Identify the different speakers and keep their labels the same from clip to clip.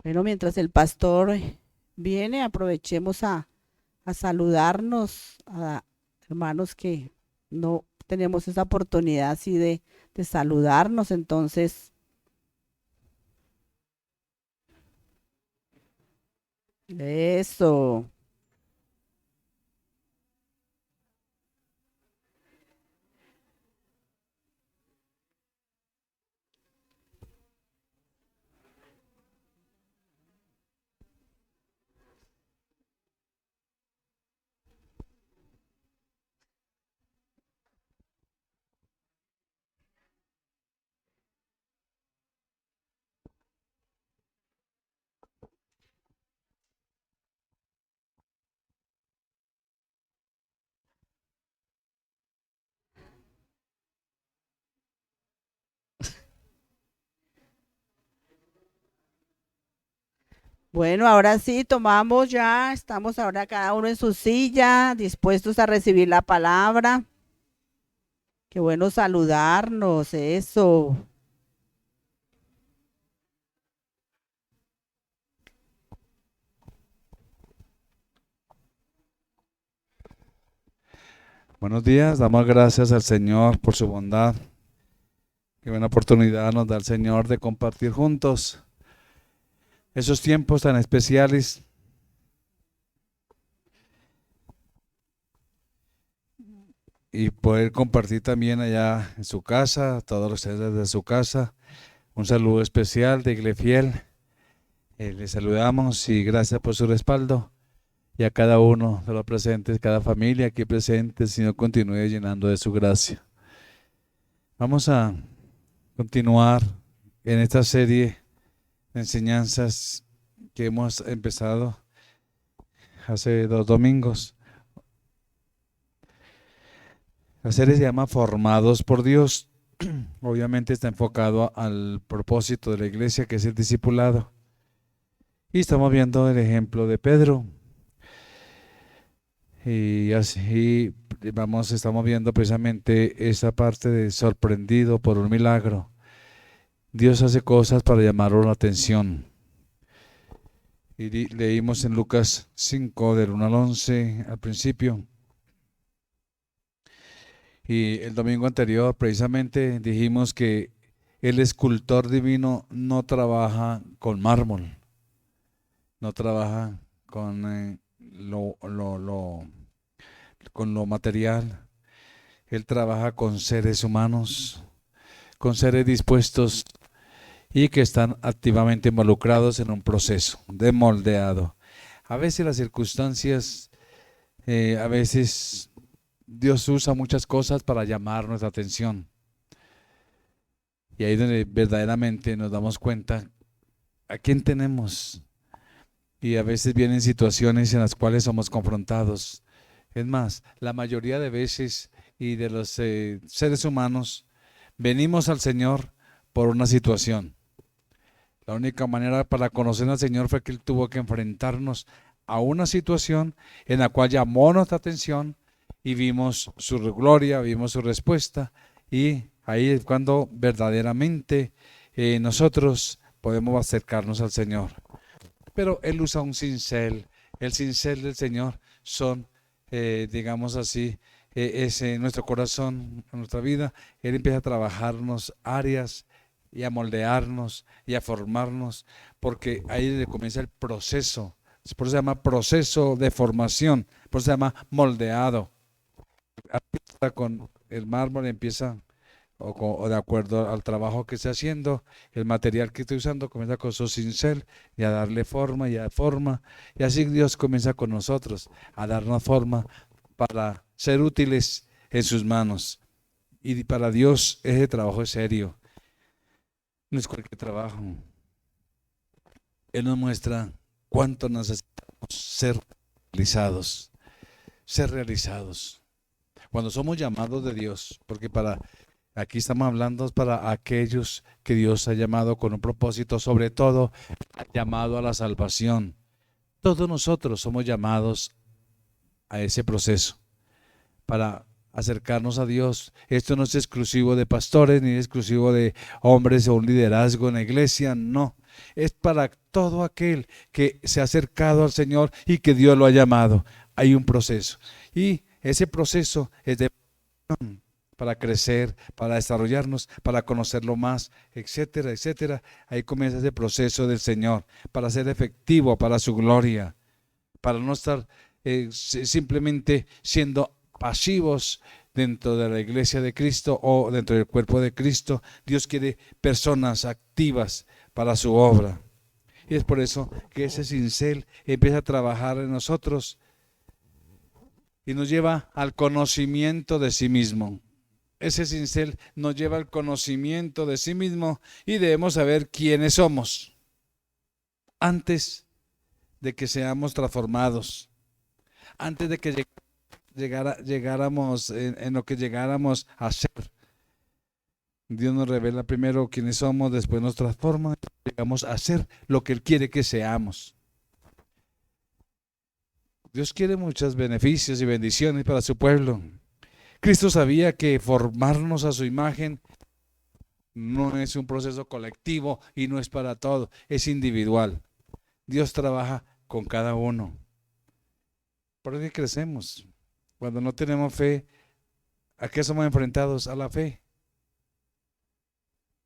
Speaker 1: Bueno, mientras el pastor viene, aprovechemos a saludarnos a hermanos que no tenemos esa oportunidad así de saludarnos. Entonces, eso. Bueno, ahora sí, tomamos ya, estamos ahora cada uno en su silla, dispuestos a recibir la palabra. Qué bueno saludarnos, eso.
Speaker 2: Buenos días, damos gracias al Señor por su bondad. Qué buena oportunidad nos da el Señor de compartir juntos esos tiempos tan especiales y poder compartir también allá en su casa, todos ustedes desde su casa. Un saludo especial de Iglesia Fiel. Les saludamos y gracias por su respaldo. Y a cada uno de los presentes, cada familia aquí presente, el Señor continúe llenando de su gracia. Vamos a continuar en esta serie de enseñanzas que hemos empezado hace 2 domingos. La serie se llama Formados por Dios. Obviamente está enfocado al propósito de la iglesia, que es el discipulado. Y estamos viendo el ejemplo de Pedro. Y así estamos viendo precisamente esa parte de sorprendido por un milagro. Dios hace cosas para llamarnos la atención. Y leímos en Lucas 5, del 1 al 11 al principio. Y el domingo anterior precisamente dijimos que el escultor divino no trabaja con mármol, no trabaja con, con lo material. Él trabaja con seres humanos, con seres dispuestos y que están activamente involucrados en un proceso de moldeado. A veces las circunstancias, a veces Dios usa muchas cosas para llamar nuestra atención. Y ahí es donde verdaderamente nos damos cuenta a quién tenemos. Y a veces vienen situaciones en las cuales somos confrontados. Es más, la mayoría de veces y de los seres humanos venimos al Señor por una situación. La única manera para conocer al Señor fue que Él tuvo que enfrentarnos a una situación en la cual llamó nuestra atención y vimos su gloria, vimos su respuesta, y ahí es cuando verdaderamente nosotros podemos acercarnos al Señor. Pero Él usa un cincel. El cincel del Señor son, digamos así, es nuestro corazón, en nuestra vida. Él empieza a trabajarnos áreas y a moldearnos y a formarnos, porque ahí comienza el proceso. Por eso se llama proceso de formación, por eso se llama moldeado. Empieza con el mármol, empieza o de acuerdo al trabajo que esté haciendo, el material que esté usando, comienza con su cincel y a darle forma y a forma. Y así Dios comienza con nosotros a darnos forma para ser útiles en sus manos. Y para Dios ese trabajo es serio, no es cualquier trabajo. Él nos muestra cuánto necesitamos realizados, ser realizados. Cuando somos llamados de Dios, porque aquí estamos hablando para aquellos que Dios ha llamado con un propósito, sobre todo llamado a la salvación. Todos nosotros somos llamados a ese proceso para acercarnos a Dios. Esto no es exclusivo de pastores ni es exclusivo de hombres o un liderazgo en la iglesia, no. Es para todo aquel que se ha acercado al Señor y que Dios lo ha llamado. Hay un proceso. Y ese proceso es de para crecer, para desarrollarnos, para conocerlo más, etcétera, etcétera. Ahí comienza ese proceso del Señor, para ser efectivo, para su gloria, para no estar simplemente siendo pasivos dentro de la iglesia de Cristo o dentro del cuerpo de Cristo. Dios quiere personas activas para su obra. Y es por eso que ese cincel empieza a trabajar en nosotros y nos lleva al conocimiento de sí mismo. Ese cincel nos lleva al conocimiento de sí mismo y debemos saber quiénes somos antes de que seamos transformados, antes de que llegáramos en lo que llegáramos a ser. Dios nos revela primero quiénes somos, después nos transforma, llegamos a ser lo que Él quiere que seamos. Dios quiere muchos beneficios y bendiciones para su pueblo. Cristo sabía que formarnos a su imagen no es un proceso colectivo y no es para todo, es individual. Dios trabaja con cada uno. Por eso que crecemos. Cuando no tenemos fe, ¿a qué somos enfrentados? A la fe.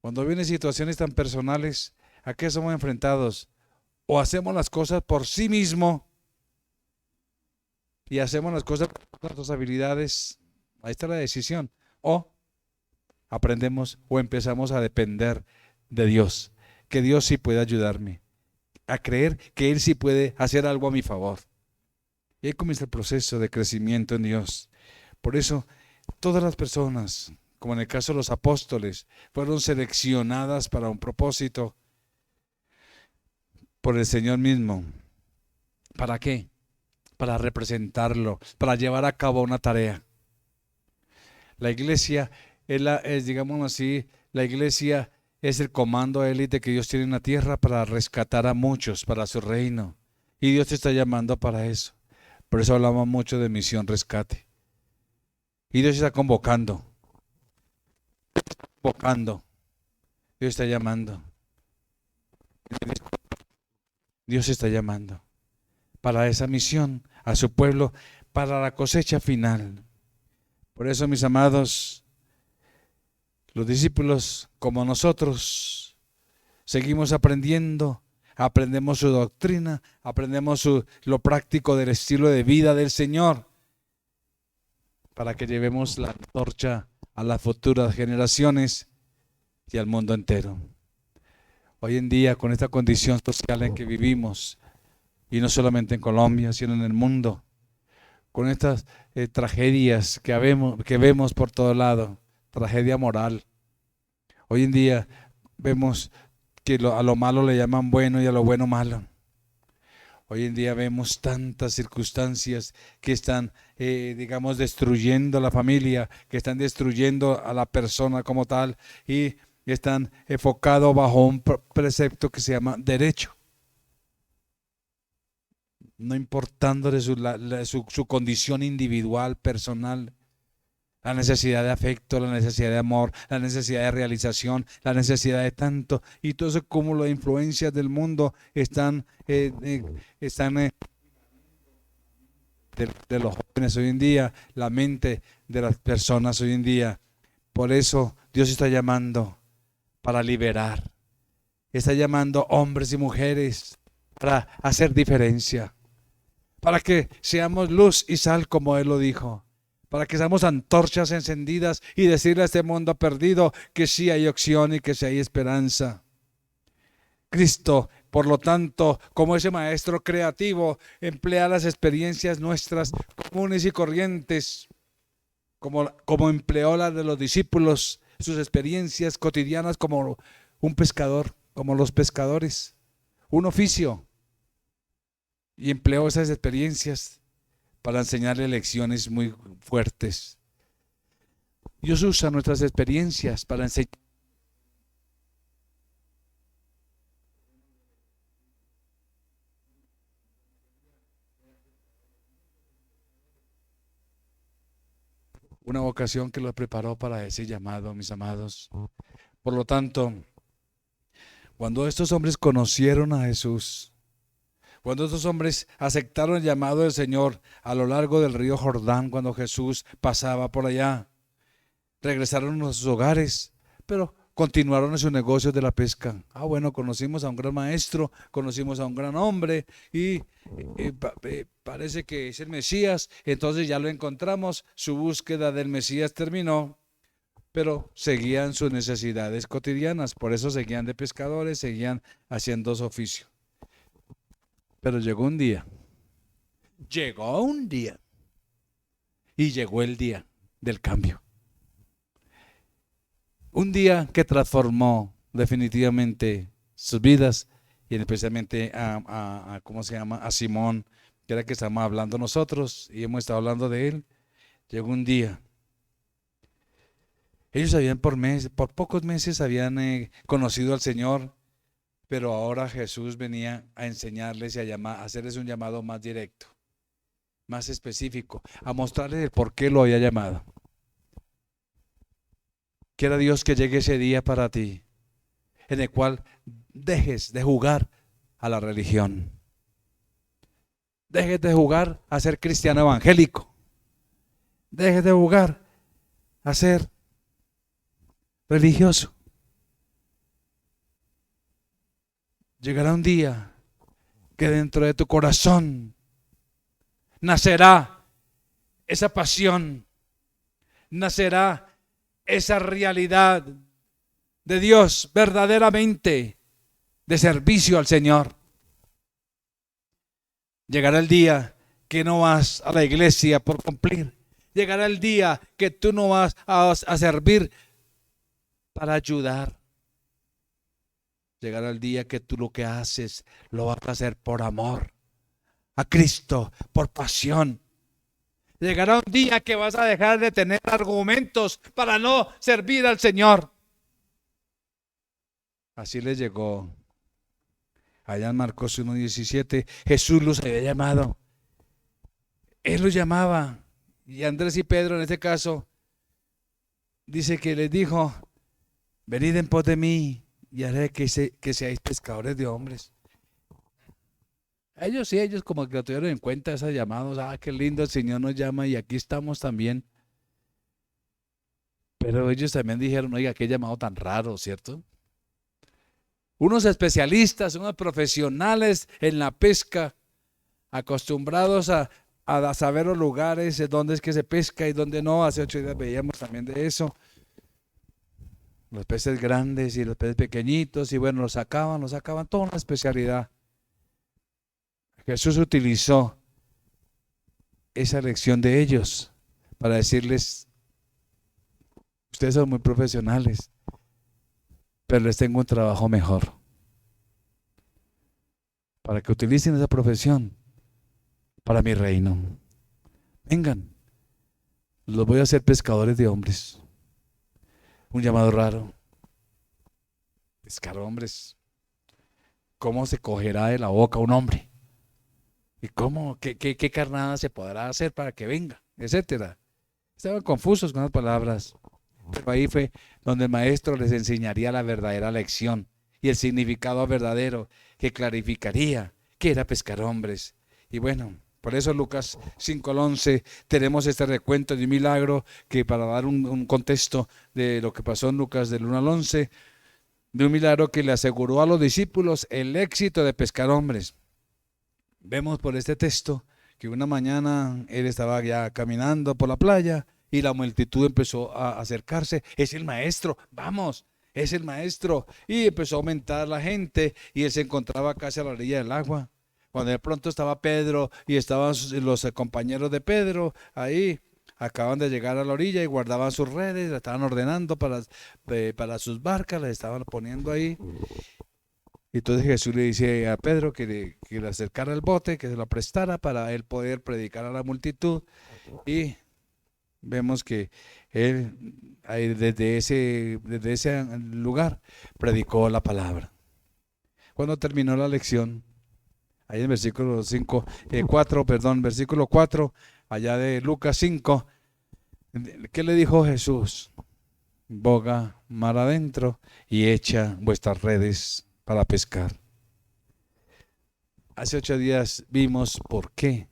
Speaker 2: Cuando vienen situaciones tan personales, ¿a qué somos enfrentados? O hacemos las cosas por sí mismo y hacemos las cosas por nuestras habilidades. Ahí está la decisión. O aprendemos o empezamos a depender de Dios, que Dios sí puede ayudarme, a creer que Él sí puede hacer algo a mi favor. Y ahí comienza el proceso de crecimiento en Dios. Por eso, todas las personas, como en el caso de los apóstoles, fueron seleccionadas para un propósito por el Señor mismo. ¿Para qué? Para representarlo, para llevar a cabo una tarea. La iglesia digamos así, la iglesia es el comando élite que Dios tiene en la tierra para rescatar a muchos para su reino. Y Dios te está llamando para eso. Por eso hablamos mucho de misión rescate. Y Dios está convocando. Dios está llamando. Dios está llamando para esa misión a su pueblo, para la cosecha final. Por eso, mis amados, los discípulos como nosotros seguimos aprendiendo, aprendemos su doctrina, aprendemos lo práctico del estilo de vida del Señor, para que llevemos la antorcha a las futuras generaciones y al mundo entero. Hoy en día, con esta condición social en que vivimos, y no solamente en Colombia, sino en el mundo, con estas tragedias que vemos por todo lado, tragedia moral. Hoy en día vemos que a lo malo le llaman bueno y a lo bueno malo. Hoy en día vemos tantas circunstancias que están, digamos, destruyendo la familia, que están destruyendo a la persona como tal y están enfocados bajo un precepto que se llama derecho. No importándole su condición individual, personal, la necesidad de afecto, la necesidad de amor, la necesidad de realización, la necesidad de tanto, y todo ese cúmulo de influencias del mundo están de los jóvenes hoy en día, la mente de las personas hoy en día. Por eso Dios está llamando para liberar, está llamando hombres y mujeres para hacer diferencia, para que seamos luz y sal como Él lo dijo, para que seamos antorchas encendidas y decirle a este mundo perdido que sí hay opción y que sí hay esperanza. Cristo, por lo tanto, como ese maestro creativo, emplea las experiencias nuestras comunes y corrientes, como empleó las de los discípulos, sus experiencias cotidianas como un pescador, como los pescadores, un oficio. Y empleó esas experiencias para enseñarle lecciones muy fuertes. Dios usa nuestras experiencias para enseñar. Una vocación que los preparó para ese llamado, mis amados. Por lo tanto, Cuando estos hombres conocieron a Jesús, cuando estos hombres aceptaron el llamado del Señor a lo largo del río Jordán, cuando Jesús pasaba por allá, regresaron a sus hogares, pero continuaron en sus negocios de la pesca. Bueno, conocimos a un gran maestro, conocimos a un gran hombre y parece que es el Mesías, entonces ya lo encontramos, su búsqueda del Mesías terminó, pero seguían sus necesidades cotidianas, por eso seguían de pescadores, seguían haciendo su oficio. Pero llegó un día, y llegó el día del cambio. Un día que transformó definitivamente sus vidas y especialmente ¿cómo se llama? A Simón, que era el que estamos hablando nosotros y hemos estado hablando de él. Llegó un día. Ellos habían por pocos meses habían conocido al Señor, pero ahora Jesús venía a enseñarles y a hacerles un llamado más directo, más específico, a mostrarles el por qué lo había llamado. Quiera Dios que llegue ese día para ti, en el cual dejes de jugar a la religión. Dejes de jugar a ser cristiano evangélico. Dejes de jugar a ser religioso. Llegará un día que dentro de tu corazón nacerá esa pasión, nacerá esa realidad de Dios verdaderamente de servicio al Señor. Llegará el día que no vas a la iglesia por cumplir. Llegará el día que tú no vas a servir para ayudar. Llegará el día que tú lo que haces lo vas a hacer por amor a Cristo, por pasión. Llegará un día que vas a dejar de tener argumentos para no servir al Señor. Así les llegó. Allá en Marcos 1:17, Jesús los había llamado. Él los llamaba. Y Andrés y Pedro en este caso, dice que les dijo, venid en pos de mí y haré que seáis pescadores de hombres. Ellos como que lo tuvieron en cuenta esos llamados. Qué lindo, el Señor nos llama y aquí estamos también. Pero ellos también dijeron, oiga, qué llamado tan raro, ¿cierto? Unos especialistas, unos profesionales en la pesca, acostumbrados a saber los lugares, dónde es que se pesca y dónde no. Hace 8 días veíamos también de eso. Los peces grandes y los peces pequeñitos, y bueno, los sacaban, toda una especialidad. Jesús utilizó esa lección de ellos para decirles, ustedes son muy profesionales, pero les tengo un trabajo mejor, para que utilicen esa profesión para mi reino. Vengan, los voy a hacer pescadores de hombres. Un llamado raro. Pescar hombres. ¿Cómo se cogerá de la boca un hombre? ¿Y cómo? ¿Qué carnada se podrá hacer para que venga? Etcétera. Estaban confusos con las palabras. Pero ahí fue donde el maestro les enseñaría la verdadera lección y el significado verdadero que clarificaría qué era pescar hombres. Y bueno, por eso Lucas 5:11 tenemos este recuento de un milagro que, para dar un contexto de lo que pasó en Lucas del 1 al 11, de un milagro que le aseguró a los discípulos el éxito de pescar hombres. Vemos por este texto que una mañana él estaba ya caminando por la playa y la multitud empezó a acercarse. Es el maestro, vamos, es el maestro. Y empezó a aumentar la gente y él se encontraba casi a la orilla del agua. Cuando de pronto estaba Pedro y estaban los compañeros de Pedro ahí, acaban de llegar a la orilla y guardaban sus redes, la estaban ordenando para sus barcas, las estaban poniendo ahí. Y entonces Jesús le dice a Pedro que le acercara el bote, que se lo prestara para él poder predicar a la multitud. Y vemos que él desde ese lugar predicó la palabra. Cuando terminó la lección, ahí en versículo 4, allá de Lucas 5, ¿qué le dijo Jesús? Boga mar adentro y echa vuestras redes para pescar. Hace 8 días vimos por qué,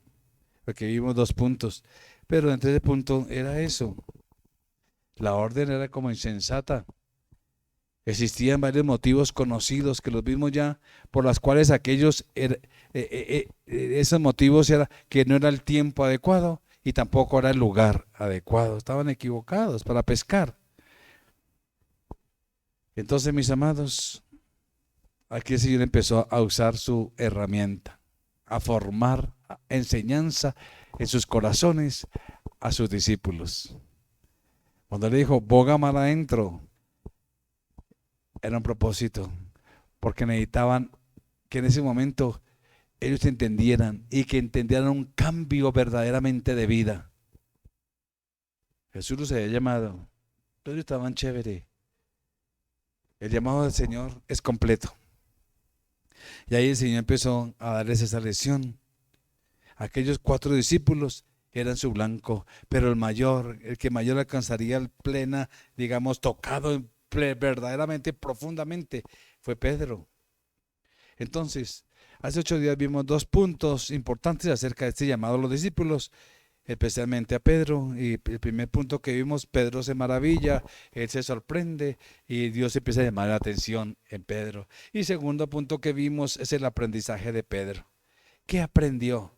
Speaker 2: porque vimos 2 puntos, pero entre ese punto era eso. La orden era como insensata. Existían varios motivos conocidos que los vimos ya, por los cuales esos motivos era que no era el tiempo adecuado y tampoco era el lugar adecuado. Estaban equivocados para pescar. Entonces, mis amados, aquí el Señor empezó a usar su herramienta, a formar enseñanza en sus corazones a sus discípulos. Cuando le dijo, boga mar adentro, era un propósito, porque necesitaban que en ese momento ellos entendieran y que entendieran un cambio verdaderamente de vida. Jesús los había llamado, pero ellos estaban chévere. El llamado del Señor es completo. Y ahí el Señor empezó a darles esa lección. Aquellos 4 discípulos eran su blanco, pero el que mayor alcanzaría el plena, digamos, tocado verdaderamente, profundamente, fue Pedro. Entonces, hace 8 días vimos 2 puntos importantes acerca de este llamado a los discípulos, especialmente a Pedro. Y el primer punto que vimos, Pedro se maravilla, él se sorprende y Dios empieza a llamar la atención en Pedro. Y segundo punto que vimos es el aprendizaje de Pedro. ¿Qué aprendió?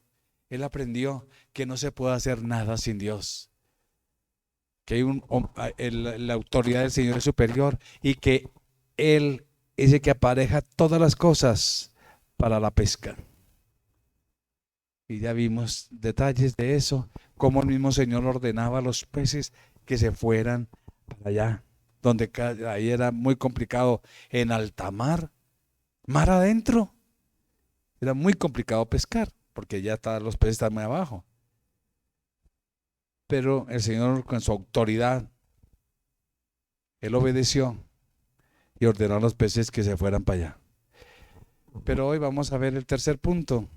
Speaker 2: Él aprendió que no se puede hacer nada sin Dios, que hay la autoridad del Señor es superior y que Él es el que apareja todas las cosas para la pesca. Y ya vimos detalles de eso, cómo el mismo Señor ordenaba a los peces que se fueran para allá, donde ahí era muy complicado en alta mar, mar adentro, era muy complicado pescar, porque ya los peces están muy abajo. Pero el Señor con su autoridad, Él obedeció y ordenó a los peces que se fueran para allá. Pero hoy vamos a ver el tercer punto.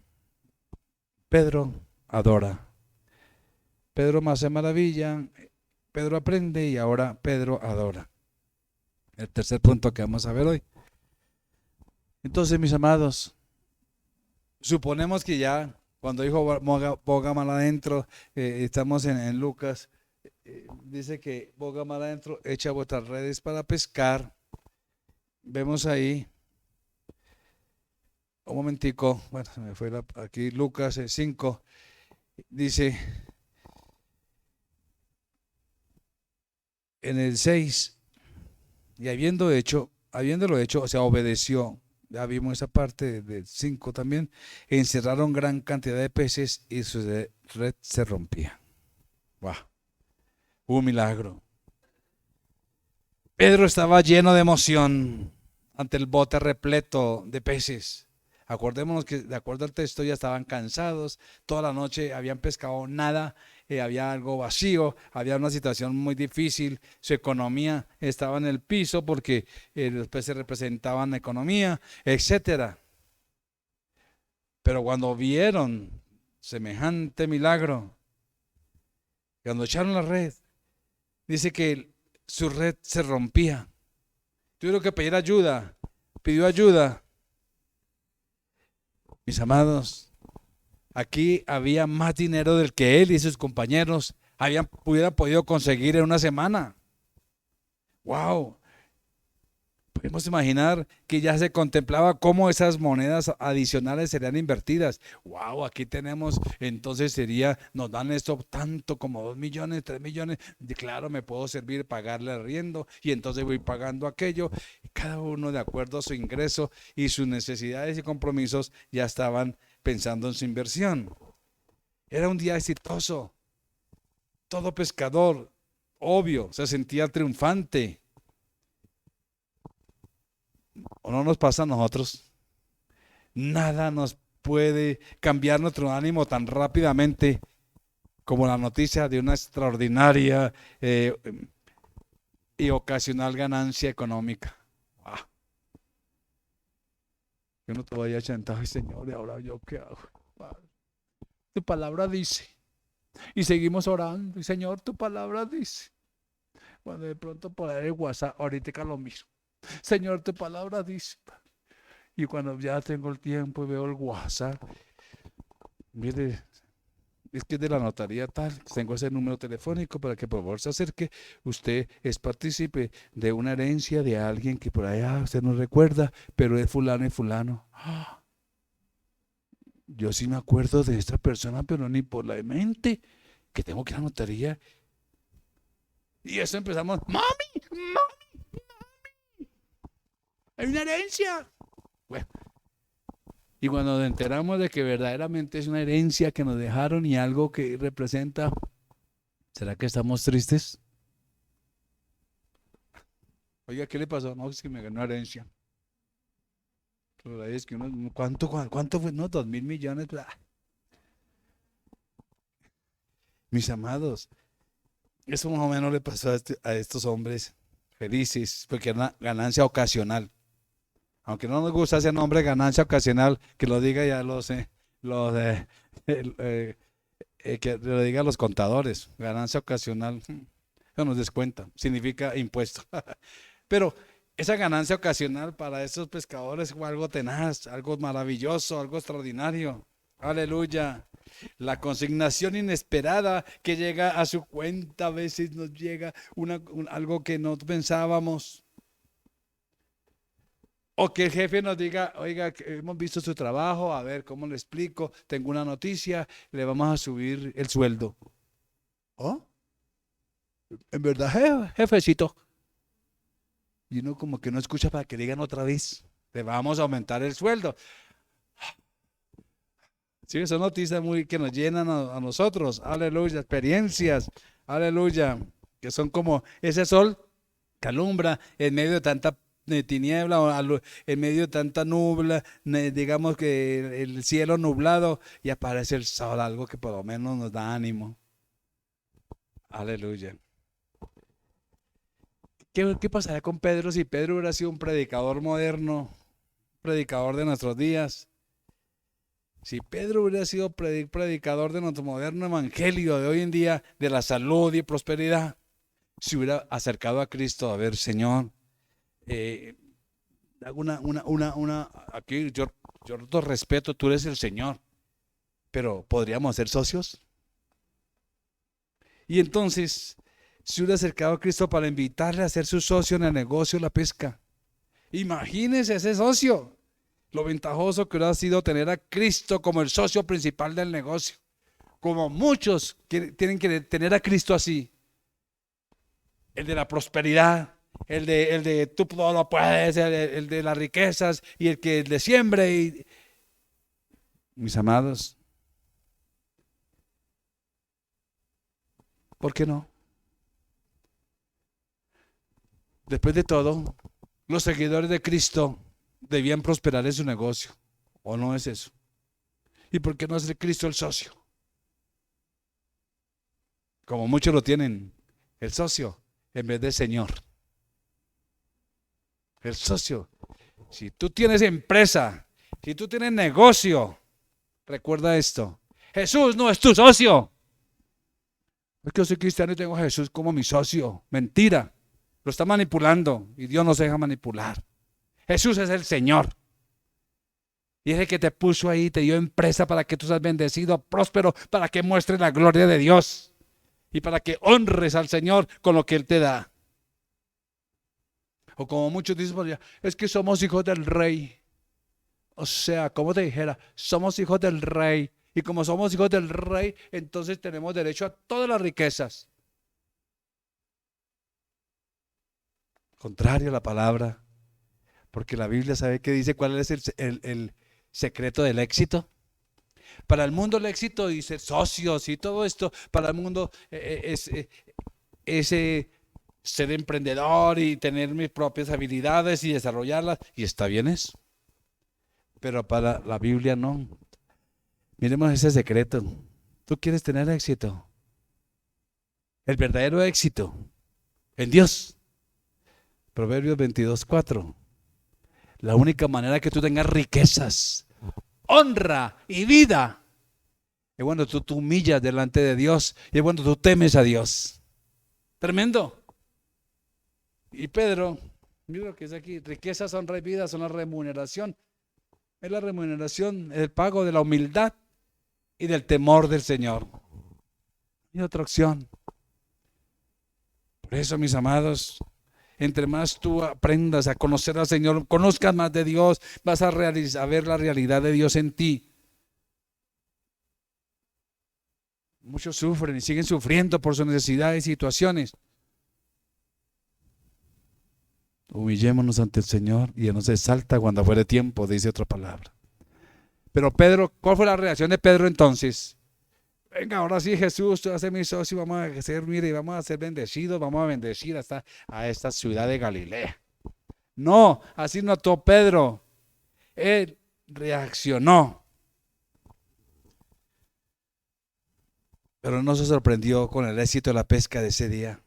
Speaker 2: Pedro adora. Pedro más se maravilla, Pedro aprende y ahora Pedro adora. El tercer punto que vamos a ver hoy. Entonces, mis amados, suponemos que ya cuando dijo boga mal adentro, estamos en Lucas, dice que boga mal adentro, echa vuestras redes para pescar. Vemos ahí, un momentico, bueno, se me fue aquí Lucas 5, dice en el 6, y habiéndolo hecho, o sea, obedeció. Ya vimos esa parte del 5 también. Encerraron gran cantidad de peces y su red se rompía. ¡Wow! Un milagro. Pedro estaba lleno de emoción ante el bote repleto de peces. Acordémonos que de acuerdo al texto ya estaban cansados, toda la noche habían pescado nada, había algo vacío, había una situación muy difícil, su economía estaba en el piso porque los peces representaban economía, etcétera. Pero cuando vieron semejante milagro, cuando echaron la red, dice que su red se rompía. Tuvieron que pedir ayuda, pidió ayuda. Mis amados, aquí había más dinero del que él y sus compañeros hubieran podido conseguir en una semana. ¡Wow! Podemos imaginar que ya se contemplaba cómo esas monedas adicionales serían invertidas. ¡Wow! Aquí tenemos, entonces nos dan esto tanto como 2 millones, 3 millones. Claro, me puedo servir, pagarle arriendo y entonces voy pagando aquello. Cada uno de acuerdo a su ingreso y sus necesidades y compromisos ya estaban pensando en su inversión. Era un día exitoso. Todo pescador, obvio, se sentía triunfante. ¿O no nos pasa a nosotros? Nada nos puede cambiar nuestro ánimo tan rápidamente como la noticia de una extraordinaria y ocasional ganancia económica. Yo no te vaya sentado, ay Señor, ¿y ahora yo qué hago? Tu palabra dice. Y seguimos orando, y Señor, tu palabra dice. Cuando de pronto por ahí el WhatsApp, ahorita lo miro. Señor, tu palabra dice. Y cuando ya tengo el tiempo y veo el WhatsApp, mire, es que es de la notaría tal, tengo ese número telefónico para que por favor se acerque. Usted es partícipe de una herencia de alguien que por allá usted no recuerda, pero es fulano y fulano. ¡Ah! Yo sí me acuerdo de esta persona, pero ni por la mente que tengo que ir a la notaría. Y eso empezamos, mami, mami, hay una herencia. Bueno, y cuando nos enteramos de que verdaderamente es una herencia que nos dejaron y algo que representa, ¿será que estamos tristes? Oiga, ¿qué le pasó? No, es que me ganó una herencia. Pero es que ¿cuánto fue? No, 2.000 millones. Mis amados, eso más o menos le pasó a estos hombres felices, porque era una ganancia ocasional. Aunque no nos gusta ese nombre, ganancia ocasional, que lo diga ya que lo digan los contadores. Ganancia ocasional, eso nos descuenta, significa impuesto. Pero esa ganancia ocasional para estos pescadores fue algo tenaz, algo maravilloso, algo extraordinario. Aleluya. La consignación inesperada que llega a su cuenta, a veces nos llega algo que no pensábamos. O que el jefe nos diga, oiga, hemos visto su trabajo, a ver, ¿cómo le explico? Tengo una noticia, le vamos a subir el sueldo. ¿Oh? En verdad, jefecito. Y uno como que no escucha para que digan otra vez, le vamos a aumentar el sueldo. Sí, son noticias muy que nos llenan a nosotros, aleluya, experiencias, aleluya, que son como ese sol que alumbra en medio de tanta tiniebla, en medio de tanta nubla, digamos que el cielo nublado y aparece el sol, algo que por lo menos nos da ánimo. Aleluya. ¿Qué pasaría con Pedro si Pedro hubiera sido un predicador moderno, predicador de nuestros días? Si Pedro hubiera sido predicador de nuestro moderno evangelio de hoy en día, de la salud y prosperidad, se hubiera acercado a Cristo a ver, Señor, aquí yo te respeto, tú eres el Señor, pero ¿podríamos ser socios? Y entonces se hubiera acercado a Cristo para invitarle a ser su socio en el negocio de la pesca. Imagínese ese socio. Lo ventajoso que hubiera sido tener a Cristo como el socio principal del negocio. Como muchos tienen que tener a Cristo así. El de la prosperidad, el de tú todo lo puedes, el de las riquezas y el que le siembre. Mis amados, ¿por qué no? Después de todo, los seguidores de Cristo debían prosperar en su negocio, ¿o no es eso? ¿Y por qué no es Cristo el socio? Como muchos lo tienen, el socio en vez de Señor. El socio. Si tú tienes empresa, si tú tienes negocio, recuerda esto: Jesús no es tu socio. Es que yo soy cristiano y tengo a Jesús como mi socio. Mentira. Lo está manipulando y Dios no se deja manipular. Jesús es el Señor. Y es el que te puso ahí, te dio empresa para que tú seas bendecido, próspero, para que muestres la gloria de Dios y para que honres al Señor con lo que Él te da. O como muchos dicen por allá, es que somos hijos del Rey. O sea, como te dijera, somos hijos del Rey. Y como somos hijos del Rey, entonces tenemos derecho a todas las riquezas. Contrario a la palabra. Porque la Biblia sabe que dice cuál es el secreto del éxito. Para el mundo el éxito dice socios y todo esto. Para el mundo es ser emprendedor y tener mis propias habilidades y desarrollarlas. Y está bien eso. Pero para la Biblia no. Miremos ese secreto. ¿Tú quieres tener éxito? El verdadero éxito en Dios. Proverbios 22:4. La única manera que tú tengas riquezas, honra y vida es cuando tú te humillas delante de Dios y es cuando tú temes a Dios. Tremendo. Y Pedro, mira lo que es aquí: riquezas, honra y vida son la remuneración Es la remuneración, el pago de la humildad y del temor del Señor. Y otra opción. Por eso, mis amados, entre más tú aprendas a conocer al Señor, conozcas más de Dios, vas a ver la realidad de Dios en ti. Muchos sufren y siguen sufriendo por sus necesidades y situaciones. Humillémonos ante el Señor y Él nos exalta cuando fuere tiempo, dice otra palabra. Pero Pedro, ¿cuál fue la reacción de Pedro entonces? Venga, ahora sí, Jesús, tú vas a ser mi socio, vamos a ser, mire, vamos a ser bendecidos, vamos a bendecir a esta ciudad de Galilea. No, así no actuó Pedro. Él reaccionó. Pero no se sorprendió con el éxito de la pesca de ese día.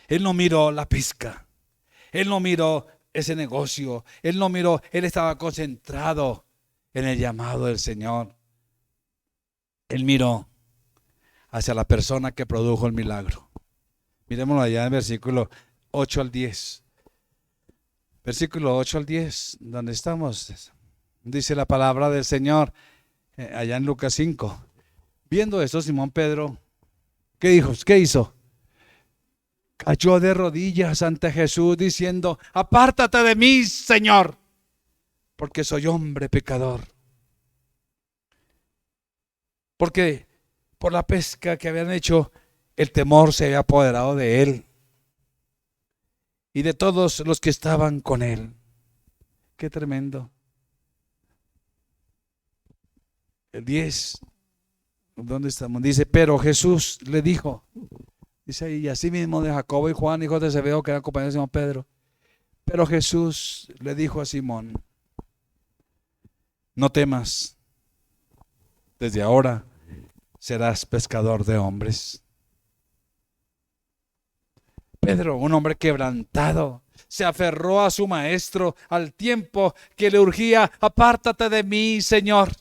Speaker 2: Él no miró la pesca. Él no miró ese negocio. Él no miró, él estaba concentrado en el llamado del Señor. Él miró hacia la persona que produjo el milagro. Miremoslo allá en versículo 8 al 10. Versículo 8 al 10, donde estamos. Dice la palabra del Señor, allá en Lucas 5. Viendo esto, Simón Pedro, ¿qué dijo? ¿Qué hizo? Cayó de rodillas ante Jesús diciendo: apártate de mí, Señor, porque soy hombre pecador. Porque por la pesca que habían hecho, el temor se había apoderado de él y de todos los que estaban con él. Qué tremendo. El 10, ¿dónde estamos? Dice: pero Jesús le dijo, dice ahí, y así mismo de Jacobo y Juan, hijos de Zebedeo, que eran compañeros de Simón Pedro. Pero Jesús le dijo a Simón: no temas, desde ahora serás pescador de hombres. Pedro, un hombre quebrantado, se aferró a su maestro al tiempo que le urgía: apártate de mí, Señor.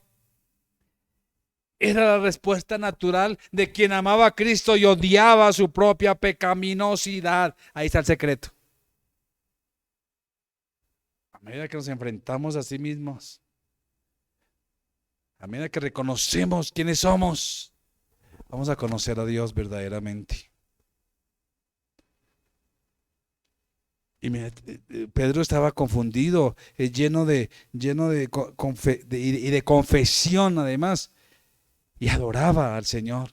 Speaker 2: Era la respuesta natural de quien amaba a Cristo y odiaba su propia pecaminosidad. Ahí está el secreto. A medida que nos enfrentamos a sí mismos, a medida que reconocemos quiénes somos, vamos a conocer a Dios verdaderamente. Y Pedro estaba confundido, lleno de confesión además, y adoraba al Señor.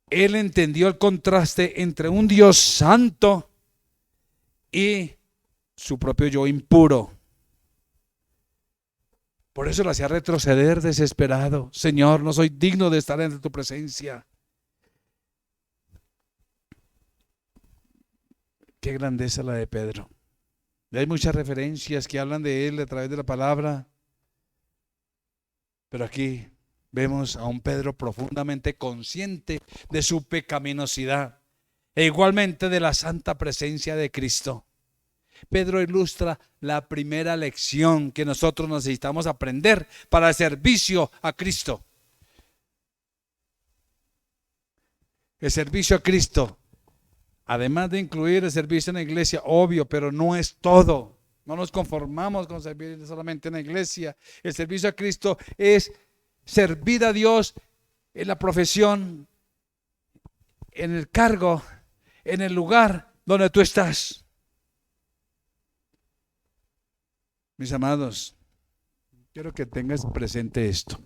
Speaker 2: Él entendió el contraste entre un Dios santo y su propio yo impuro. Por eso lo hacía retroceder desesperado. Señor, no soy digno de estar en tu presencia. Qué grandeza la de Pedro. Hay muchas referencias que hablan de él a través de la palabra. Pero aquí vemos a un Pedro profundamente consciente de su pecaminosidad e igualmente de la santa presencia de Cristo. Pedro ilustra la primera lección que nosotros necesitamos aprender para el servicio a Cristo. El servicio a Cristo, además de incluir el servicio en la iglesia, obvio, pero no es todo. No nos conformamos con servir solamente en la iglesia. El servicio a Cristo es servir a Dios en la profesión, en el cargo, en el lugar donde tú estás. Mis amados, quiero que tengas presente esto.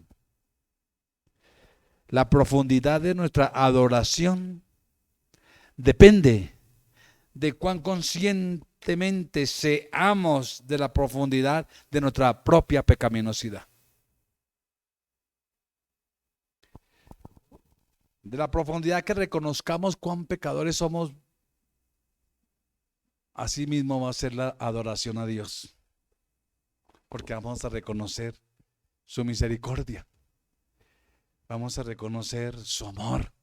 Speaker 2: La profundidad de nuestra adoración depende de cuán conscientemente seamos de la profundidad de nuestra propia pecaminosidad. De la profundidad que reconozcamos cuán pecadores somos, así mismo va a ser la adoración a Dios. Porque vamos a reconocer su misericordia. Vamos a reconocer su amor.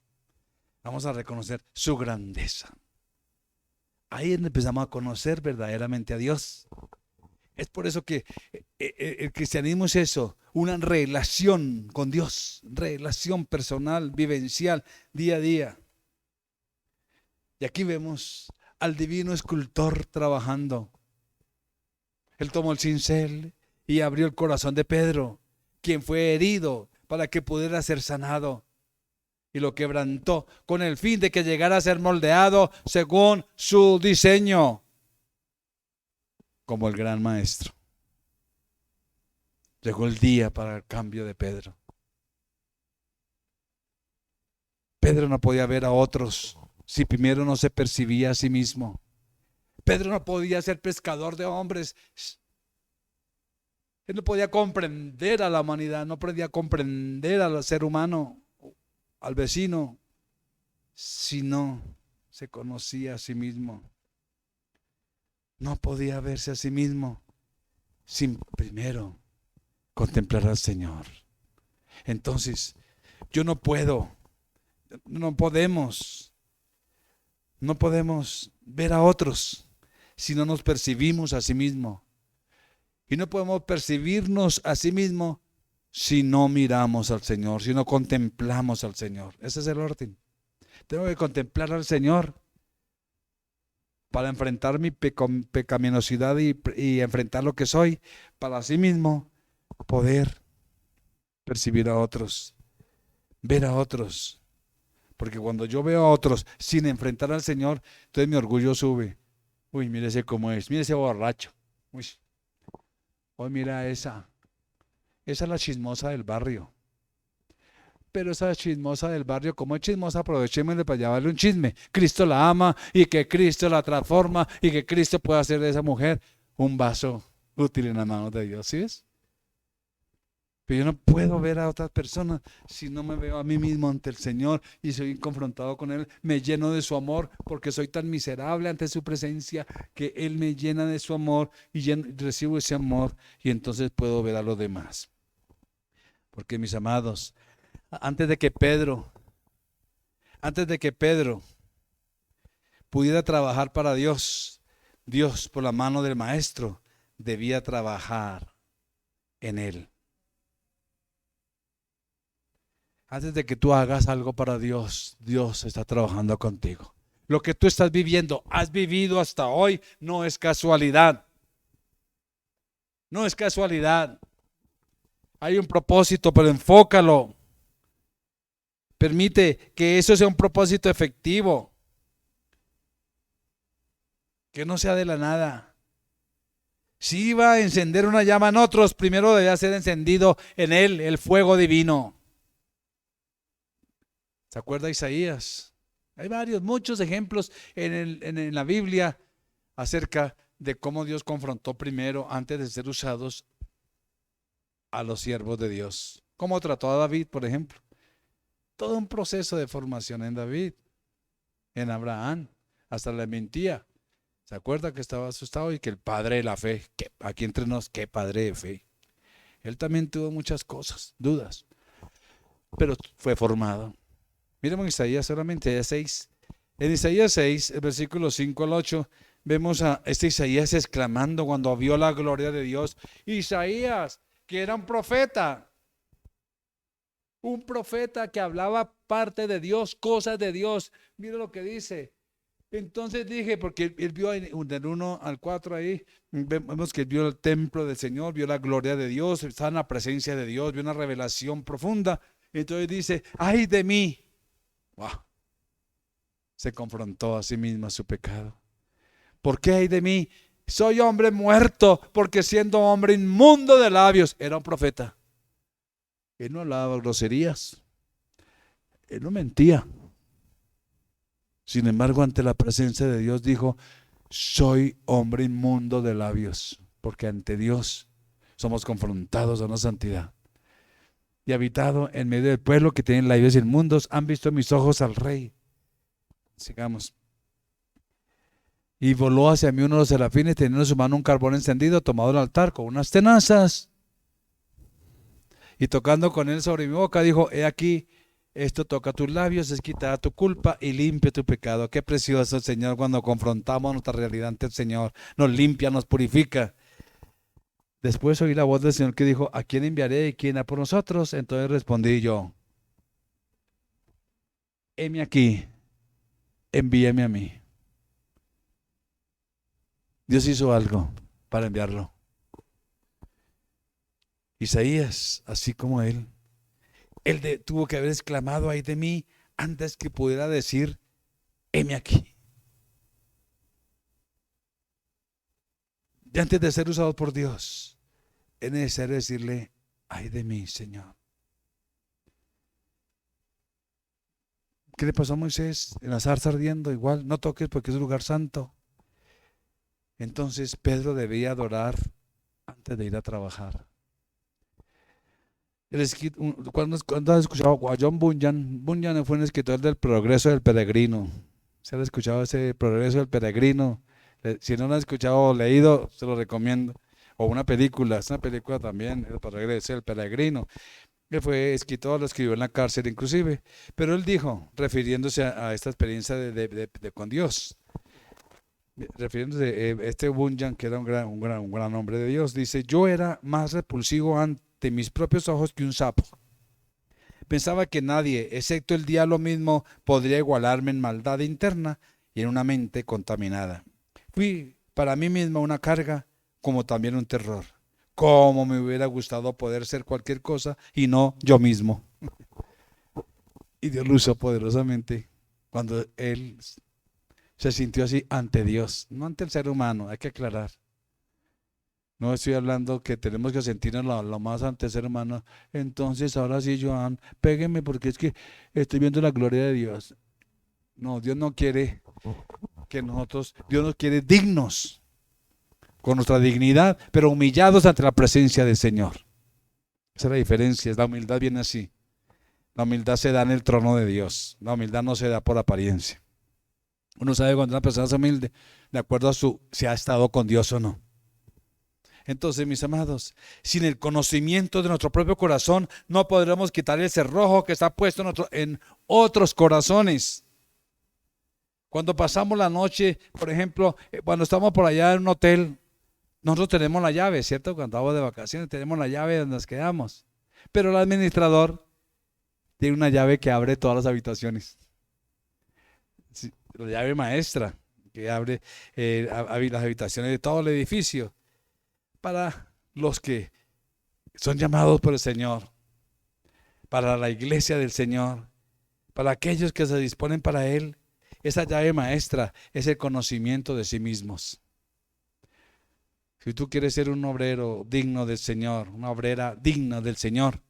Speaker 2: Vamos a reconocer su grandeza. Ahí empezamos a conocer verdaderamente a Dios. Es por eso que el cristianismo es eso, una relación con Dios, relación personal, vivencial, día a día. Y aquí vemos al divino escultor trabajando Él tomó el cincel y abrió el corazón de Pedro, quien fue herido para que pudiera ser sanado. Y lo quebrantó con el fin de que llegara a ser moldeado según su diseño, como el gran maestro. Llegó el día para el cambio de Pedro. Pedro no podía ver a otros si primero no se percibía a sí mismo. Pedro no podía ser pescador de hombres. Él no podía comprender a la humanidad, no podía comprender al ser humano, al vecino, si no se conocía a sí mismo. No podía verse a sí mismo sin primero contemplar al Señor. Entonces, yo no podemos ver a otros si no nos percibimos a sí mismos. Y no podemos percibirnos a sí mismos si no miramos al Señor, si no contemplamos al Señor. Ese es el orden. Tengo que contemplar al Señor para enfrentar mi pecaminosidad y enfrentar lo que soy, para así mismo poder percibir a otros, ver a otros. Porque cuando yo veo a otros sin enfrentar al Señor, entonces mi orgullo sube. Uy, mírese cómo es, mírese borracho. Uy, hoy mira esa es la chismosa del barrio. Pero esa chismosa del barrio, como es chismosa, aprovechémosle para llevarle un chisme. Cristo la ama y que Cristo la transforma y que Cristo pueda hacer de esa mujer un vaso útil en las manos de Dios. ¿Sí ves? Pero yo no puedo ver a otras personas si no me veo a mí mismo ante el Señor y soy confrontado con Él. Me lleno de su amor porque soy tan miserable ante su presencia que Él me llena de su amor y recibo ese amor y entonces puedo ver a los demás. Porque mis amados, antes de que Pedro pudiera trabajar para Dios, Dios por la mano del maestro debía trabajar en él. Antes de que tú hagas algo para Dios, Dios está trabajando contigo. Lo que tú estás viviendo, has vivido hasta hoy, no es casualidad. No es casualidad. Hay un propósito, pero enfócalo. Permite que eso sea un propósito efectivo. Que no sea de la nada. Si iba a encender una llama en otros, primero debía ser encendido en él el fuego divino. ¿Se acuerda Isaías? Hay muchos ejemplos en la Biblia acerca de cómo Dios confrontó primero, antes de ser usados, a los siervos de Dios. Cómo trató a David, por ejemplo. Todo un proceso de formación en David, en Abraham, hasta le mentía. ¿Se acuerda que estaba asustado y que el padre de la fe, que aquí entre nos, qué padre de fe? Él también tuvo muchas cosas, dudas, pero fue formado. Miremos Isaías solamente 6. En Isaías 6, el versículo 5 al 8, vemos a este Isaías exclamando cuando vio la gloria de Dios. Isaías, que era un profeta que hablaba parte de Dios, cosas de Dios. Mira lo que dice. Entonces dije, porque él vio del 1 al 4 ahí, vemos que él vio el templo del Señor, vio la gloria de Dios, estaba en la presencia de Dios, vio una revelación profunda. Entonces dice, ay de mí. Wow. Se confrontó a sí mismo a su pecado. ¿Por qué ay de mí? Soy hombre muerto, porque siendo hombre inmundo de labios, era un profeta. Él no hablaba groserías, él no mentía. Sin embargo, ante la presencia de Dios dijo, soy hombre inmundo de labios, porque ante Dios somos confrontados a una santidad. Y habitado en medio del pueblo que tienen labios inmundos, han visto mis ojos al Rey. Sigamos. Y voló hacia mí uno de los serafines, teniendo en su mano un carbón encendido, tomado del altar con unas tenazas. Y tocando con él sobre mi boca, dijo, he aquí, esto toca tus labios, es quitada tu culpa y limpia tu pecado. Qué precioso el Señor cuando confrontamos nuestra realidad ante el Señor. Nos limpia, nos purifica. Después oí la voz del Señor que dijo, ¿a quién enviaré y quién ha por nosotros? Entonces respondí yo, heme aquí, envíame a mí. Dios hizo algo para enviarlo. Isaías, así como él tuvo que haber exclamado: ay de mí, antes que pudiera decir: heme aquí. Y antes de ser usado por Dios, es necesario decirle: ay de mí, Señor. ¿Qué le pasó a Moisés? En la zarza ardiendo, igual, no toques porque es un lugar santo. Entonces Pedro debía adorar antes de ir a trabajar. ¿Cuándo has escuchado a John Bunyan? Bunyan fue un escritor del Progreso del Peregrino. ¿Se ha escuchado ese Progreso del Peregrino? Si no lo han escuchado o leído, se lo recomiendo. O una película, es una película también, El Progreso del Peregrino. Él fue escritor, lo escribió en la cárcel inclusive. Pero él dijo, refiriéndose a esta experiencia con Dios, refiriéndose a este Bunyan, que era un gran hombre de Dios, dice: yo era más repulsivo ante mis propios ojos que un sapo. Pensaba que nadie, excepto el diablo mismo, podría igualarme en maldad interna y en una mente contaminada. Fui para mí mismo una carga, como también un terror. Cómo me hubiera gustado poder ser cualquier cosa y no yo mismo. Y Dios lo usó poderosamente cuando él se sintió así ante Dios, no ante el ser humano, hay que aclarar. No estoy hablando que tenemos que sentirnos lo más ante el ser humano. Entonces, ahora sí, Joan, pégueme porque es que estoy viendo la gloria de Dios. No, Dios no quiere que nosotros, Dios nos quiere dignos, con nuestra dignidad, pero humillados ante la presencia del Señor. Esa es la diferencia, la humildad viene así. La humildad se da en el trono de Dios. La humildad no se da por apariencia. Uno sabe cuando una persona es humilde, de acuerdo a si ha estado con Dios o no. Entonces, mis amados, sin el conocimiento de nuestro propio corazón, no podremos quitar el cerrojo que está puesto en otros corazones. Cuando pasamos la noche, por ejemplo, cuando estamos por allá en un hotel, nosotros tenemos la llave, ¿cierto? Cuando vamos de vacaciones tenemos la llave donde nos quedamos. Pero el administrador tiene una llave que abre todas las habitaciones. Sí, la llave maestra que abre las habitaciones de todo el edificio. Para los que son llamados por el Señor, para la iglesia del Señor, para aquellos que se disponen para Él, esa llave maestra es el conocimiento de sí mismos. Si tú quieres ser un obrero digno del Señor, una obrera digna del Señor,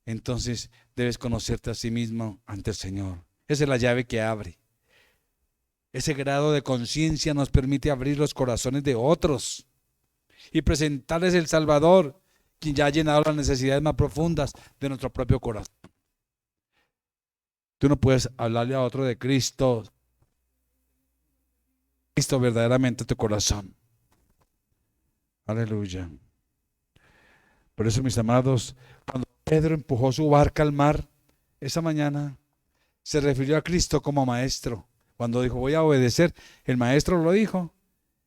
Speaker 2: entonces debes conocerte a sí mismo ante el Señor. Esa es la llave que abre. Ese grado de conciencia nos permite abrir los corazones de otros y presentarles el Salvador, quien ya ha llenado las necesidades más profundas de nuestro propio corazón. Tú no puedes hablarle a otro de Cristo verdaderamente a tu corazón. Aleluya. Por eso, mis amados, cuando Pedro empujó su barca al mar esa mañana, se refirió a Cristo como maestro. Cuando dijo: voy a obedecer, el maestro lo dijo,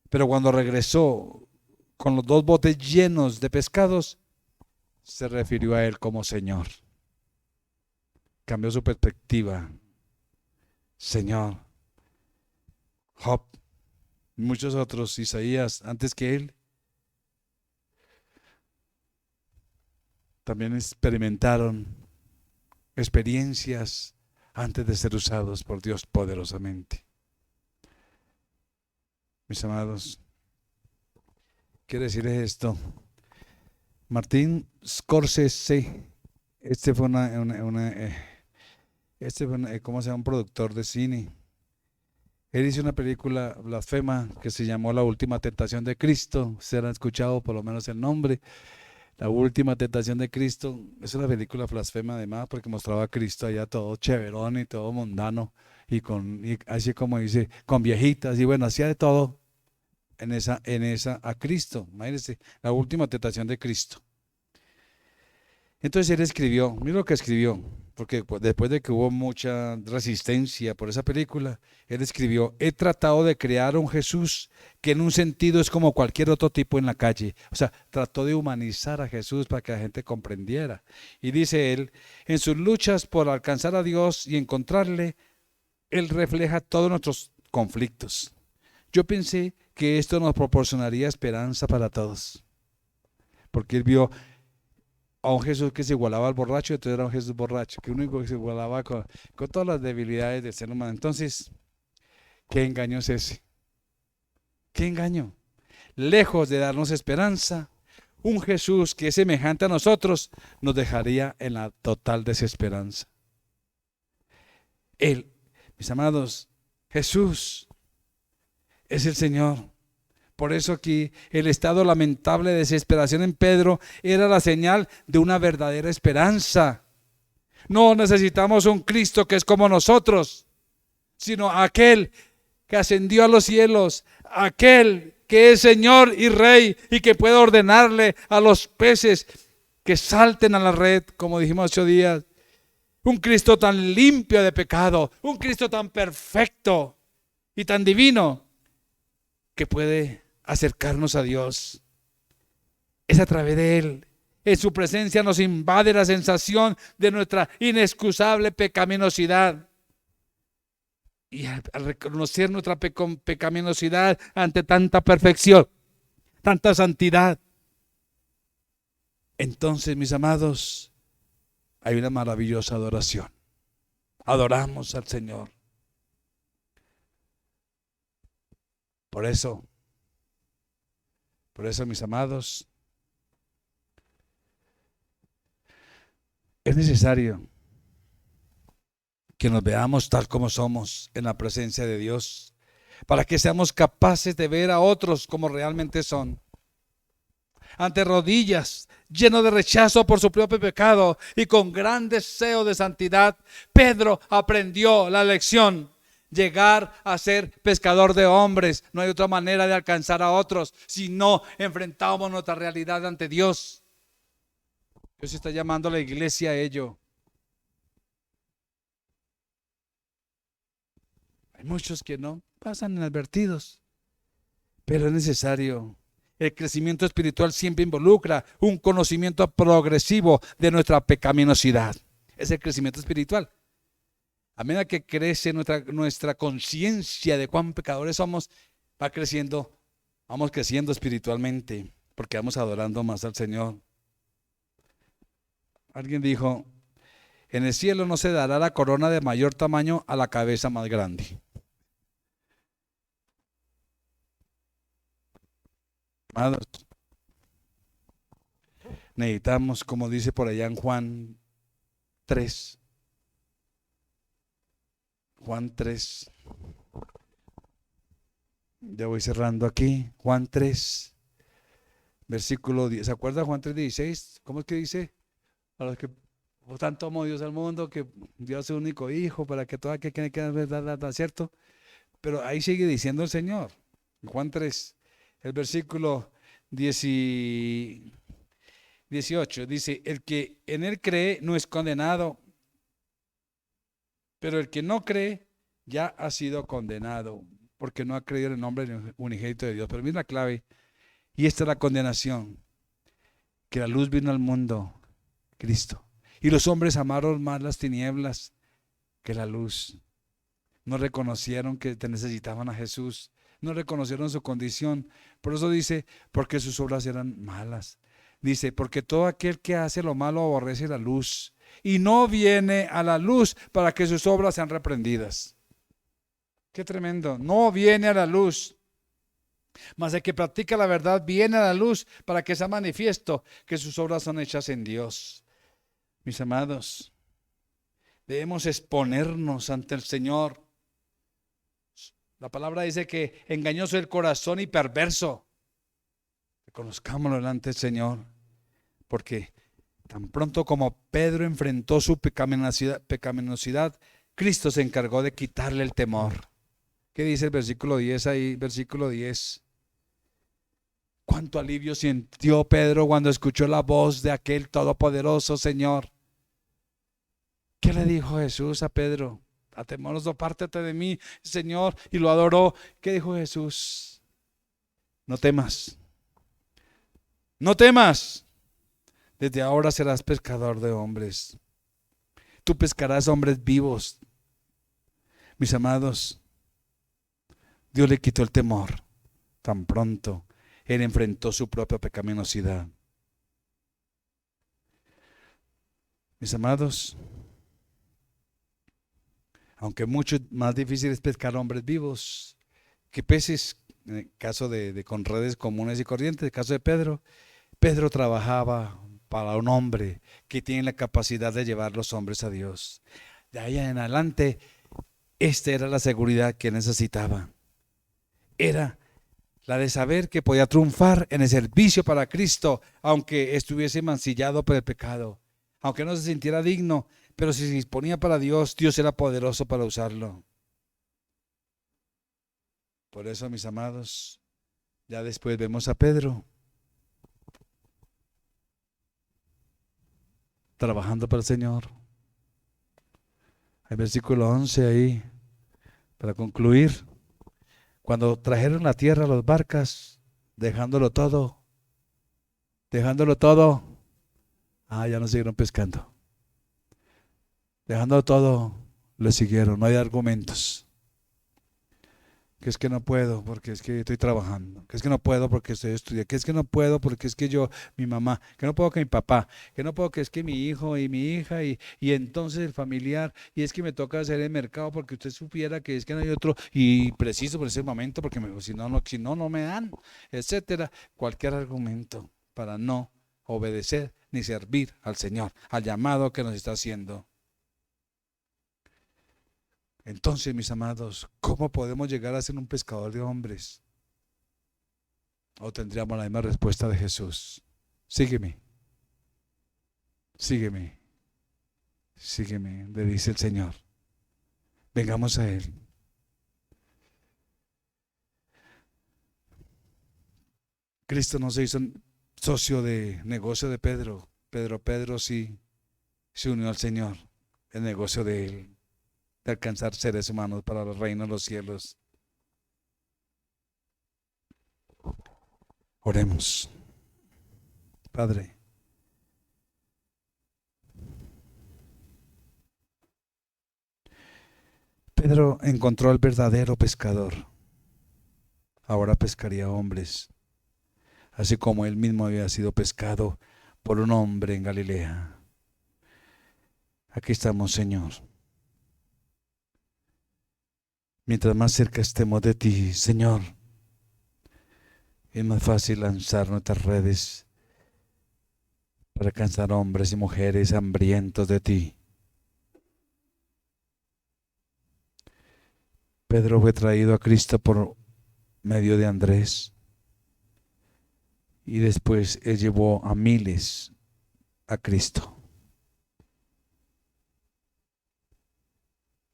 Speaker 2: pero cuando regresó con los 2 botes llenos de pescados, se refirió a Él como Señor. Cambió su perspectiva. Señor. Job, muchos otros, Isaías, antes que él, también experimentaron experiencias antes de ser usados por Dios poderosamente. Mis amados, quiero decirles esto. Martín Scorsese, ¿cómo se llama? Un productor de cine. Él hizo una película blasfema que se llamó La Última Tentación de Cristo. Ustedes han escuchado por lo menos el nombre. La Última Tentación de Cristo. Es una película blasfema además porque mostraba a Cristo allá todo chéverón y todo mundano y así como dice, con viejitas y bueno, hacía de todo en esa a Cristo. Imagínense, La Última Tentación de Cristo. Entonces él escribió, mira lo que escribió, porque después de que hubo mucha resistencia por esa película, él escribió: he tratado de crear un Jesús que en un sentido es como cualquier otro tipo en la calle. O sea, trató de humanizar a Jesús para que la gente comprendiera. Y dice él, en sus luchas por alcanzar a Dios y encontrarle, él refleja todos nuestros conflictos. Yo pensé que esto nos proporcionaría esperanza para todos, porque él vio a un Jesús que se igualaba al borracho, entonces era un Jesús borracho, que único que se igualaba con todas las debilidades del ser humano. Entonces, ¿qué engaño es ese? ¿Qué engaño? Lejos de darnos esperanza, un Jesús que es semejante a nosotros nos dejaría en la total desesperanza. Él, mis amados, Jesús es el Señor. Por eso aquí el estado lamentable de desesperación en Pedro era la señal de una verdadera esperanza. No necesitamos un Cristo que es como nosotros, sino aquel que ascendió a los cielos, aquel que es Señor y Rey y que puede ordenarle a los peces que salten a la red, como dijimos 8 días. Un Cristo tan limpio de pecado, un Cristo tan perfecto y tan divino que puede acercarnos a Dios. Es a través de Él. En su presencia nos invade la sensación de nuestra inexcusable pecaminosidad. Y al reconocer nuestra pecaminosidad ante tanta perfección, tanta santidad, entonces, mis amados, hay una maravillosa adoración. Adoramos al Señor. Por eso, mis amados, es necesario que nos veamos tal como somos en la presencia de Dios, para que seamos capaces de ver a otros como realmente son. Ante rodillas, lleno de rechazo por su propio pecado y con gran deseo de santidad, Pedro aprendió la lección: llegar a ser pescador de hombres. No hay otra manera de alcanzar a otros si no enfrentamos nuestra realidad ante Dios. Dios está llamando a la iglesia a ello. Hay muchos que no pasan inadvertidos, pero es necesario. El crecimiento espiritual siempre involucra un conocimiento progresivo de nuestra pecaminosidad. Es el crecimiento espiritual. A medida que crece nuestra conciencia de cuán pecadores somos, vamos creciendo espiritualmente, porque vamos adorando más al Señor. Alguien dijo: en el cielo no se dará la corona de mayor tamaño a la cabeza más grande. Amados, necesitamos, como dice por allá en Juan 3, ya voy cerrando aquí. Juan 3, versículo 10. ¿Se acuerda Juan 3:16? ¿Cómo es que dice? A los que por tanto amó Dios al mundo, que dio a su único hijo, para que todo aquel que quiera verdad, ¿cierto? Pero ahí sigue diciendo el Señor, Juan 3, el versículo 18, dice: el que en él cree no es condenado, pero el que no cree ya ha sido condenado, porque no ha creído en el nombre del unigénito de Dios. Pero mira la clave, y esta es la condenación: que la luz vino al mundo, Cristo, y los hombres amaron más las tinieblas que la luz. No reconocieron que necesitaban a Jesús, no reconocieron su condición. Por eso dice: porque sus obras eran malas. Dice: porque todo aquel que hace lo malo aborrece la luz y no viene a la luz para que sus obras sean reprendidas. Qué tremendo. No viene a la luz, mas el que practica la verdad viene a la luz para que sea manifiesto que sus obras son hechas en Dios. Mis amados, debemos exponernos ante el Señor. La palabra dice que engañoso es el corazón y perverso. Reconozcámoslo delante del Señor, porque tan pronto como Pedro enfrentó su pecaminosidad, Cristo se encargó de quitarle el temor. ¿Qué dice el versículo 10 ahí? Versículo 10. Cuánto alivio sintió Pedro cuando escuchó la voz de aquel todopoderoso Señor. ¿Qué le dijo Jesús a Pedro? Atemoroso, apártate de mí, Señor, y lo adoró. ¿Qué dijo Jesús? No temas. No temas. Desde ahora serás pescador de hombres. Tú pescarás hombres vivos. Mis amados, Dios le quitó el temor tan pronto él enfrentó su propia pecaminosidad. Mis amados, aunque mucho más difícil es pescar hombres vivos que peces, en el caso con redes comunes y corrientes, en el caso de Pedro, Pedro trabajaba para un hombre que tiene la capacidad de llevar los hombres a Dios. De ahí en adelante, esta era la seguridad que necesitaba. Era la de saber que podía triunfar en el servicio para Cristo, aunque estuviese mancillado por el pecado, aunque no se sintiera digno, pero si se disponía para Dios, Dios era poderoso para usarlo. Por eso, mis amados, ya después vemos a Pedro trabajando para el Señor. El versículo 11 ahí, para concluir. Cuando trajeron la tierra a las barcas, dejándolo todo, ya no siguieron pescando. Dejándolo todo, le siguieron, no hay argumentos. Que es que no puedo porque es que estoy trabajando, que es que no puedo porque estoy estudiando, que es que no puedo porque es que yo, mi mamá, que no puedo que mi papá, que no puedo que es que mi hijo y mi hija y entonces el familiar, y es que me toca hacer el mercado porque usted supiera que es que no hay otro y preciso por ese momento porque si no, no me dan, etcétera. Cualquier argumento para no obedecer ni servir al Señor, al llamado que nos está haciendo. Entonces, mis amados, ¿cómo podemos llegar a ser un pescador de hombres? ¿O tendríamos la misma respuesta de Jesús? Sígueme, sígueme, sígueme, le dice el Señor. Vengamos a Él. Cristo no se hizo socio de negocio de Pedro. Pedro sí se unió al Señor, el negocio de Él, de alcanzar seres humanos para el reino de los cielos. Oremos. Padre, Pedro encontró al verdadero pescador. Ahora pescaría hombres, así como él mismo había sido pescado por un hombre en Galilea. Aquí estamos, Señor. Mientras más cerca estemos de ti, Señor, es más fácil lanzar nuestras redes para alcanzar hombres y mujeres hambrientos de ti. Pedro fue traído a Cristo por medio de Andrés y después él llevó a miles a Cristo.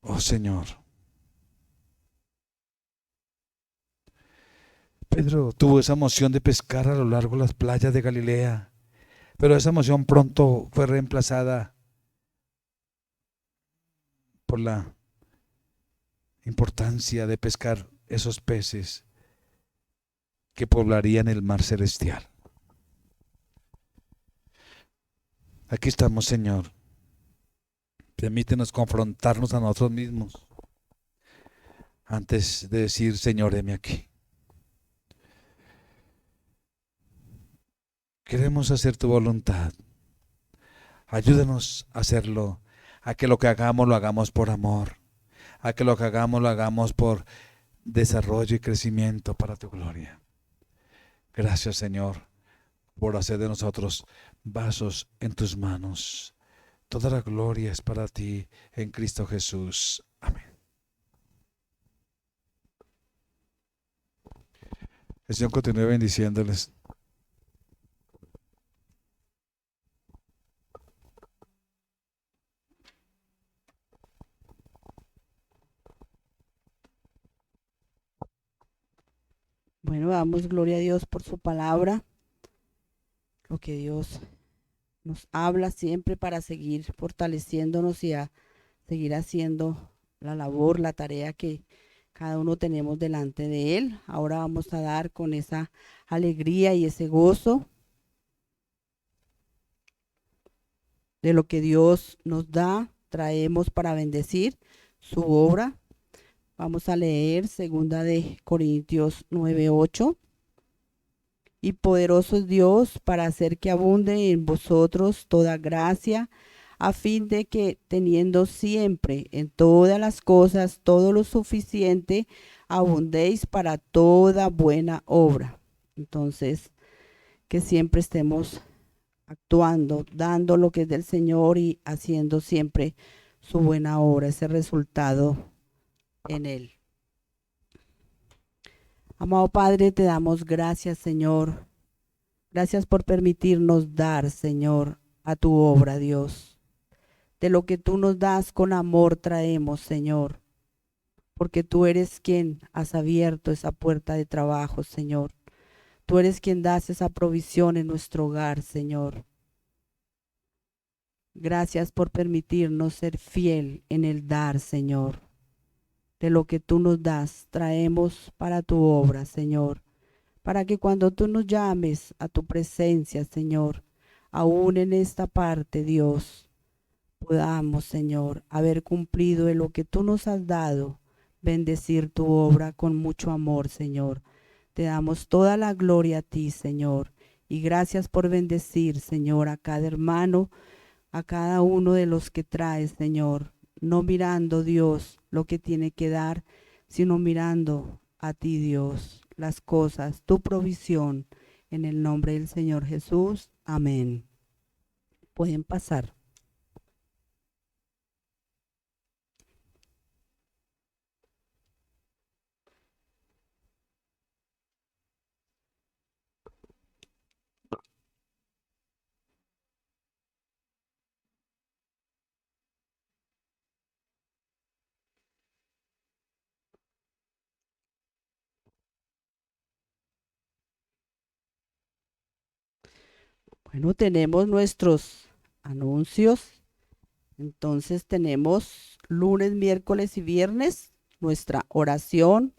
Speaker 2: Oh Señor, Pedro tuvo esa emoción de pescar a lo largo de las playas de Galilea, pero esa emoción pronto fue reemplazada por la importancia de pescar esos peces que poblarían el mar celestial. Aquí estamos, Señor. Permítenos confrontarnos a nosotros mismos antes de decir, Señor, heme aquí. Queremos hacer tu voluntad. Ayúdanos a hacerlo, a que lo que hagamos lo hagamos por amor, a que lo que hagamos lo hagamos por desarrollo y crecimiento para tu gloria. Gracias, Señor, por hacer de nosotros vasos en tus manos. Toda la gloria es para ti en Cristo Jesús. Amén. El Señor continúe bendiciéndoles.
Speaker 1: Bueno, damos gloria a Dios por su palabra, lo que Dios nos habla siempre para seguir fortaleciéndonos y a seguir haciendo la labor, la tarea que cada uno tenemos delante de Él. Ahora vamos a dar con esa alegría y ese gozo de lo que Dios nos da, traemos para bendecir su obra. Vamos a leer 2 de Corintios 9:8. Y poderoso es Dios para hacer que abunde en vosotros toda gracia, a fin de que teniendo siempre en todas las cosas todo lo suficiente, abundéis para toda buena obra. Entonces, que siempre estemos actuando, dando lo que es del Señor y haciendo siempre su buena obra, ese resultado en Él. Amado Padre, te damos gracias, Señor. Gracias por permitirnos dar, Señor, a tu obra, Dios. De lo que tú nos das con amor traemos, Señor, porque tú eres quien has abierto esa puerta de trabajo, Señor. Tú eres quien das esa provisión en nuestro hogar, Señor. Gracias por permitirnos ser fiel en el dar, Señor. De lo que tú nos das, traemos para tu obra, Señor. Para que cuando tú nos llames a tu presencia, Señor, aún en esta parte, Dios, podamos, Señor, haber cumplido en lo que tú nos has dado, bendecir tu obra con mucho amor, Señor. Te damos toda la gloria a ti, Señor, y gracias por bendecir, Señor, a cada hermano, a cada uno de los que traes, Señor, no mirando, Dios, lo que tiene que dar, sino mirando a ti, Dios, las cosas, tu provisión, en el nombre del Señor Jesús. Amén. Pueden pasar. Bueno, tenemos nuestros anuncios. Entonces tenemos lunes, miércoles y viernes nuestra oración